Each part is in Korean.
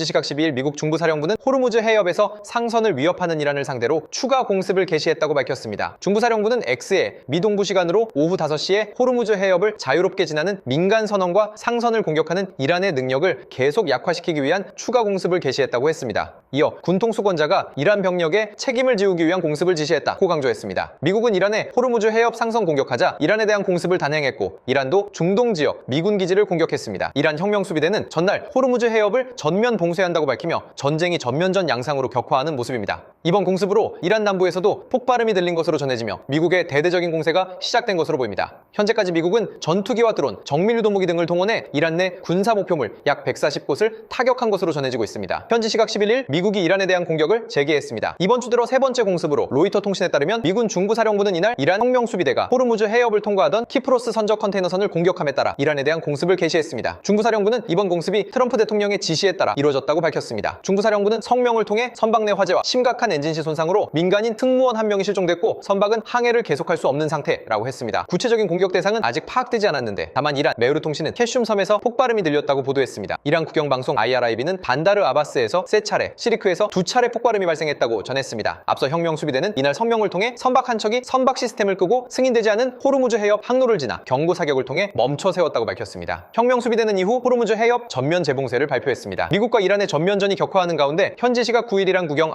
현지 시각 12일 미국 중부사령부는 호르무즈 해협에서 상선을 위협하는 이란을 상대로 추가 공습을 개시했다고 밝혔습니다. 중부사령부는 X에 미 동부 시간으로 오후 5시에 호르무즈 해협을 자유롭게 지나는 민간 선원과 상선을 공격하는 이란의 능력을 계속 약화시키기 위한 추가 공습을 개시했다고 했습니다. 이어 군통수권자가 이란 병력에 책임을 지우기 위한 공습을 지시했다고 강조했습니다. 미국은 이란의 호르무즈 해협 상선 공격하자 이란에 대한 공습을 단행했고 이란도 중동 지역 미군 기지를 공격했습니다. 이란 혁명수비대는 전날 호르무즈 해협을 전면 봉쇄한다고 밝히며 전쟁이 전면전 양상으로 격화하는 모습입니다. 이번 공습으로 이란 남부에서도 폭발음이 들린 것으로 전해지며 미국의 대대적인 공세가 시작된 것으로 보입니다. 현재까지 미국은 전투기와 드론, 정밀유도무기 등을 동원해 이란 내 군사 목표물 약 140곳을 타격한 것으로 전해지고 있습니다. 현지 시각 11일 미국이 이란에 대한 공격을 재개했습니다. 이번 주 들어 세 번째 공습으로 로이터 통신에 따르면 미군 중부사령부는 이날 이란 혁명수비대가 호르무즈 해협을 통과하던 키프로스 선적 컨테이너선을 공격함에 따라 이란에 대한 공습을 개시했습니다. 중부사령부는 이번 공습이 트럼프 대통령의 지시에 따라 이루어졌다고 밝혔습니다. 중부사령부는 성명을 통해 선박 내 화재와 심각한 엔진실 손상으로 민간인 승무원 한 명이 실종됐고 선박은 항해를 계속할 수 없는 상태라고 했습니다. 구체적인 공격 대상은 아직 파악되지 않았는데 다만 이란 메흐르 통신은 캐슘 섬에서 폭발음이 들렸다고 보도했습니다. 이란 국영방송 IRIB는 반다르 아바스에서 3차례, 시리크에서 2차례 폭발음이 발생했다고 전했습니다. 앞서 혁명수비대는 이날 성명을 통해 선박 한 척이 선박 시스템을 끄고 승인되지 않은 호르무즈 해협 항로를 지나 경고 사격을 통해 멈춰 세웠다고 밝혔습니다. 혁명수비대는 이후 호르무즈 해협 전면 재봉쇄를 발표했습니다. 미국과 이란의 전면전이 격화하는 가운데 현지 시각 9일 이란 국영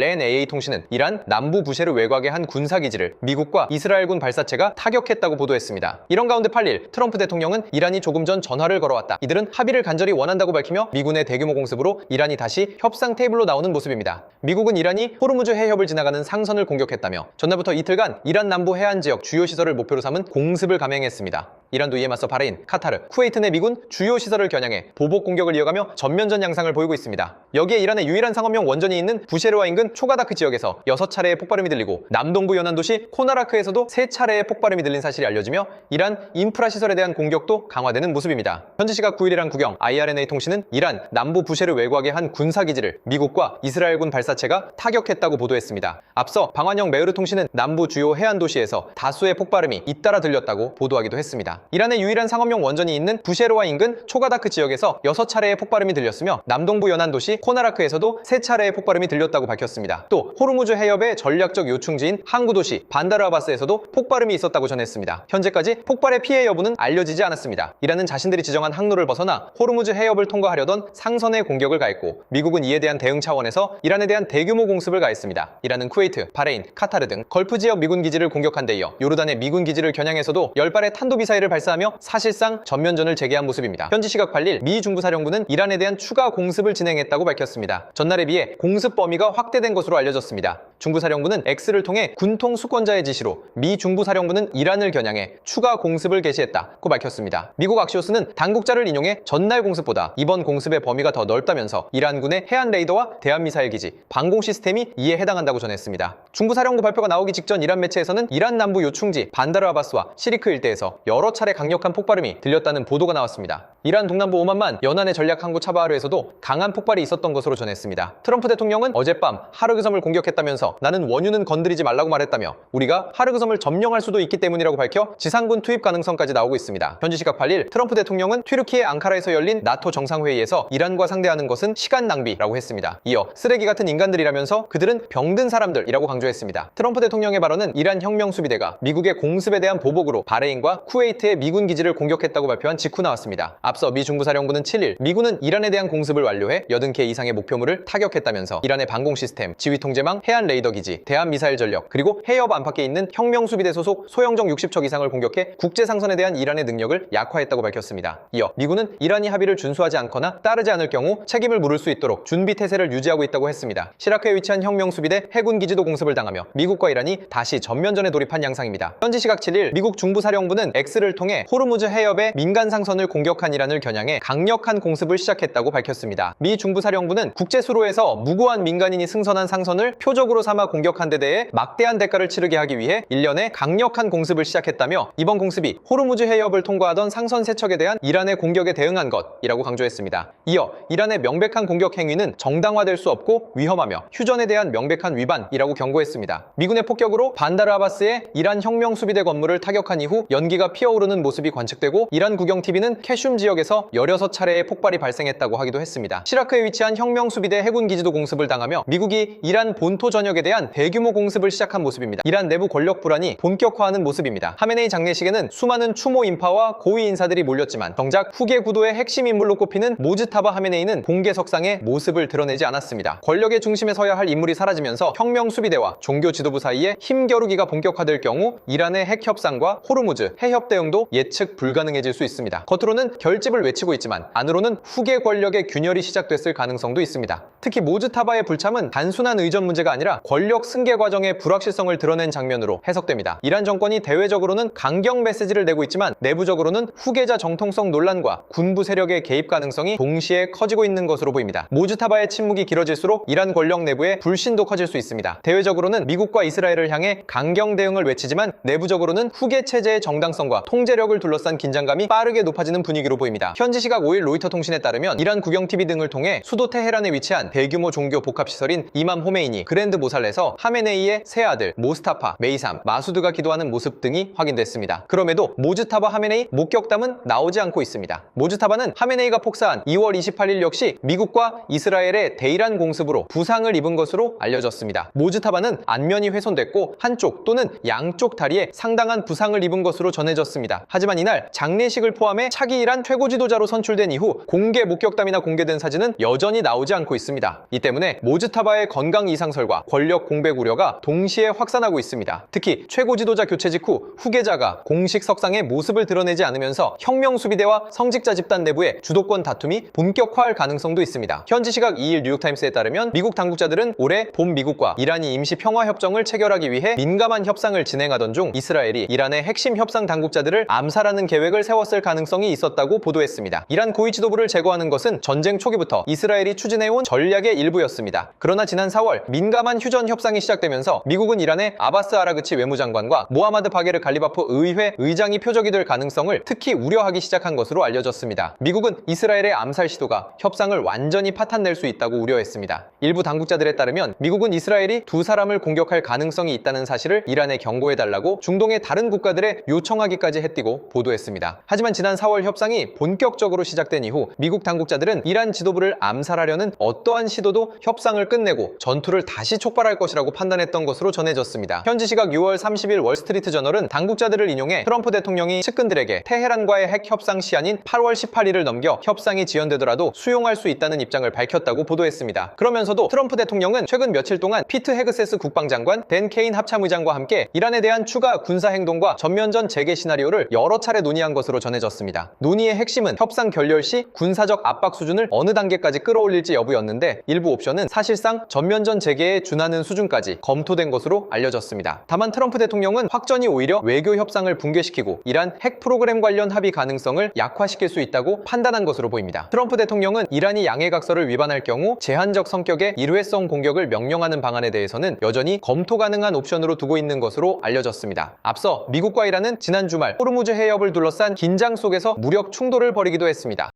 LNAA 통신은 이란 남부 부셰르 외곽의 한 군사기지를 미국과 이스라엘군 발사체가 타격했다고 보도했습니다. 이런 가운데 8일 트럼프 대통령은 이란이 조금 전 전화를 걸어왔다. 이들은 합의를 간절히 원한다고 밝히며 미군의 대규모 공습으로 이란이 다시 협상 테이블로 나오는 모습입니다. 미국은 이란이 호르무즈 해협을 지나가는 상선을 공격했다며 전날부터 이틀간 이란 남부 해안 지역 주요 시설을 목표로 삼은 공습을 감행했습니다. 이란도 이에 맞서 바레인, 카타르, 쿠웨이트 내 미군 주요 시설을 겨냥해 보복 공격을 이어가며 전면전 양상을 보이고 있습니다. 여기에 이란의 유일한 상업용 원전이 있는 부셰르와 인근 초가다크 지역에서 6차례의 폭발음이 들리고 남동부 연안 도시 코나라크에서도 3차례의 폭발음이 들린 사실이 알려지며 이란 인프라 시설에 대한 공격도 강화되는 모습입니다. 현지 시각 9일 이란 국영 IRNA 통신은 이란 남부 부셰르 외곽의 한 군사기지를 미국과 이스라엘군 발사체가 타격했다고 보도했습니다. 앞서 방환영 메흐르 통신은 남부 주요 해안 도시에서 다수의 폭발음이 잇따라 들렸다고 보도하기도 했습니다. 이란의 유일한 상업용 원전이 있는 부셰르와 인근 초가다크 지역에서 6차례의 폭발음이 들렸으며 남동부 연안 도시 코나라크에서도 3차례의 폭발음이 들렸다고 밝혔습니다. 또 호르무즈 해협의 전략적 요충지인 항구 도시 반다르 아바스에서도 폭발음이 있었다고 전했습니다. 현재까지 폭발의 피해 여부는 알려지지 않았습니다. 이란은 자신들이 지정한 항로를 벗어나 호르무즈 해협을 통과하려던 상선에 공격을 가했고 미국은 이에 대한 대응 차원에서 이란에 대한 대규모 공습을 가했습니다. 이란은 쿠웨이트, 바레인, 카타르 등 걸프 지역 미군 기지를 공격한 데 이어 요르단의 미군 기지를 겨냥해서도 10발의 탄도미사일을 발사하며 사실상 전면전을 재개한 모습입니다. 현지 시각 8일 미 중부사령부는 이란에 대한 추가 공습을 진행했다고 밝혔습니다. 전날에 비해 공습 범위가 확대된 것으로 알려졌습니다. 중부사령부는 X를 통해 군통수권자의 지시로 미 중부사령부는 이란을 겨냥해 추가 공습을 개시했다고 밝혔습니다. 미국 악시오스는 당국자를 인용해 전날 공습보다 이번 공습의 범위가 더 넓다면서 이란군의 해안 레이더와 대한미사일 기지, 방공 시스템이 이에 해당한다고 전했습니다. 중부사령부 발표가 나오기 직전 이란 매체에서는 이란 남부 요충지 반다르 아바스와 시리크 일대에서 여러 차례 강력한 폭발음이 들렸다는 보도가 나왔습니다. 이란 동남부 오만만 연안의 전략 항구 차바하르에서도 강한 폭발이 있었던 것으로 전했습니다. 트럼프 대통령은 어젯밤 하르그섬을 공격했다면서 나는 원유는 건드리지 말라고 말했다며 우리가 하르그섬을 점령할 수도 있기 때문이라고 밝혀 지상군 투입 가능성까지 나오고 있습니다. 현지 시각 8일 트럼프 대통령은 튀르키예 앙카라에서 열린 나토 정상회의에서 이란과 상대하는 것은 시간 낭비라고 했습니다. 이어 쓰레기 같은 인간들이라면서 그들은 병든 사람들이라고 강조했습니다. 트럼프 대통령의 발언은 이란 혁명수비대가 미국의 공습에 대한 보복으로 바레인과 쿠웨이트의 미군 기지를 공격했다고 발표한 직후 나왔습니다. 앞서 미 중부사령부는 7일 미군은 이란에 대한 공습을 완료해 80개 이상의 목표물을 타격했다면서 이란의 방공 시스템, 지휘통제망, 해안 레이더 기지, 대한미사일 전력, 그리고 해협 안팎에 있는 혁명수비대 소속 소형정 60척 이상을 공격해 국제상선에 대한 이란의 능력을 약화했다고 밝혔습니다. 이어 미군은 이란이 합의를 준수하지 않거나 따르지 않을 경우 책임을 물을 수 있도록 준비 태세를 유지하고 있다고 했습니다. 시라크에 위치한 혁명수비대 해군 기지도 공습을 당하며 미국과 이란이 다시 전면전에 돌입한 양상입니다. 현지 시각 7일 미국 중부사령부는 X를 통해 호르무즈 해협의 민간 상선을 공격한 이란을 겨냥해 강력한 공습을 시작했다고 밝혔습니다. 미 중부사령부는 국제수로에서 무고한 민간인이 승선한 상선을 표적으로 삼아 공격한 데 대해 막대한 대가를 치르게 하기 위해 일련의 강력한 공습을 시작했다며 이번 공습이 호르무즈 해협을 통과하던 상선 세척에 대한 이란의 공격에 대응한 것이라고 강조했습니다. 이어 이란의 명백한 공격 행위는 정당화될 수 없고 위험하며 휴전에 대한 명백한 위반이라고 경고했습니다. 미군의 폭격으로 반다르 아바스의 이란 혁명수비대 건물을 타격한 이후 연기가 피어오르는 솟아오르는 모습이 관측되고 이란 국영TV는 캐슘 지역에서 16차례의 폭발이 발생했다고 하기도 했습니다. 시라크에 위치한 혁명수비대 해군기지도 공습을 당하며 미국이 이란 본토 전역에 대한 대규모 공습을 시작한 모습입니다. 이란 내부 권력 불안이 본격화하는 모습입니다. 하메네이 장례식에는 수많은 추모 인파와 고위 인사들이 몰렸지만 정작 후계 구도의 핵심 인물로 꼽히는 모즈타바 하메네이는 공개석상에 모습을 드러내지 않았습니다. 권력의 중심에 서야 할 인물이 사라지면서 혁명수비대와 종교 지도부 사이에 힘겨루기가 본격화될 경우 이란의 핵 협상과 호르무즈 해협 대응도 예측 불가능해질 수 있습니다. 겉으로는 결집을 외치고 있지만 안으로는 후계 권력의 균열이 시작됐을 가능성도 있습니다. 특히 모즈타바의 불참은 단순한 의전 문제가 아니라 권력 승계 과정의 불확실성을 드러낸 장면으로 해석됩니다. 이란 정권이 대외적으로는 강경 메시지를 내고 있지만 내부적으로는 후계자 정통성 논란과 군부 세력의 개입 가능성이 동시에 커지고 있는 것으로 보입니다. 모즈타바의 침묵이 길어질수록 이란 권력 내부의 불신도 커질 수 있습니다. 대외적으로는 미국과 이스라엘을 향해 강경 대응을 외치지만 내부적으로는 후계 체제의 정당성과 통제력을 둘러싼 긴장감이 빠르게 높아지는 분위기로 보입니다. 현지 시각 5일 로이터 통신에 따르면 이란 국영TV 등을 통해 수도 테헤란에 위치한 대규모 종교 복합시설인 이맘 호메이니 그랜드 모살레에서 하메네이의 세 아들 모스타파, 메이삼, 마수드가 기도하는 모습 등이 확인됐습니다. 그럼에도 모즈타바 하메네이 목격담은 나오지 않고 있습니다. 모즈타바는 하메네이가 폭사한 2월 28일 역시 미국과 이스라엘의 대이란 공습으로 부상을 입은 것으로 알려졌습니다. 모즈타바는 안면이 훼손됐고 한쪽 또는 양쪽 다리에 상당한 부상을 입은 것으로 전해졌습니다. 하지만 이날 장례식을 포함해 차기 이란 최고 지도자로 선출된 이후 공개 목격담이나 공개된 사진은 여전히 나오지 않고 있습니다. 이 때문에 모즈타바의 건강 이상설과 권력 공백 우려가 동시에 확산하고 있습니다. 특히 최고 지도자 교체 직후 후계자가 공식 석상에 모습을 드러내지 않으면서 혁명수비대와 성직자 집단 내부의 주도권 다툼이 본격화할 가능성도 있습니다. 현지 시각 2일 뉴욕타임스에 따르면 미국 당국자들은 올해 봄 미국과 이란이 임시 평화협정을 체결하기 위해 민감한 협상을 진행하던 중 이스라엘이 이란의 핵심 협상 당국자들을 암살하는 계획을 세웠을 가능성이 있었다고 보도했습니다. 이란 고위 지도부를 제거하는 것은 전쟁 초기부터 이스라엘이 추진해온 전략의 일부였습니다. 그러나 지난 4월 민감한 휴전 협상이 시작되면서 미국은 이란의 아바스 아라그치 외무장관과 모하마드 바게르 갈리바프 의회 의장이 표적이 될 가능성을 특히 우려하기 시작한 것으로 알려졌습니다. 미국은 이스라엘의 암살 시도가 협상을 완전히 파탄낼 수 있다고 우려했습니다. 일부 당국자들에 따르면 미국은 이스라엘이 두 사람을 공격할 가능성이 있다는 사실을 이란에 경고해달라고 중동의 다른 국가들에 요청하기까지 해띄고 보도했습니다. 하지만 지난 4월 협상이 본격적으로 시작된 이후 미국 당국자들은 이란 지도부를 암살하려는 어떠한 시도도 협상을 끝내고 전투를 다시 촉발할 것이라고 판단했던 것으로 전해졌습니다. 현지 시각 6월 30일 월스트리트 저널은 당국자들을 인용해 트럼프 대통령이 측근들에게 테헤란과의 핵 협상 시한인 8월 18일을 넘겨 협상이 지연되더라도 수용할 수 있다는 입장을 밝혔다고 보도했습니다. 그러면서도 트럼프 대통령은 최근 며칠 동안 피트 헤그세스 국방장관, 댄 케인 합참의장과 함께 이란에 대한 추가 군사행동과 전면전 재개 시나리오를 여러 차례 논의한 것으로 전해졌습니다. 논의의 핵심은 협상 결렬 시 군사적 압박 수준을 어느 단계까지 끌어올릴지 여부였는데 일부 옵션은 사실상 전면전 재개에 준하는 수준까지 검토된 것으로 알려졌습니다. 다만 트럼프 대통령은 확전이 오히려 외교 협상을 붕괴시키고 이란 핵 프로그램 관련 합의 가능성을 약화시킬 수 있다고 판단한 것으로 보입니다. 트럼프 대통령은 이란이 양해각서를 위반할 경우 제한적 성격의 일회성 공격을 명령하는 방안에 대해서는 여전히 검토 가능한 옵션으로 두고 있는 것으로 알려졌습니다. 앞서 미국과 이란은 지난 주말 호르무즈 해협을 둘러싼 긴장 속에서 무력 충돌을 벌이기도 했습니다.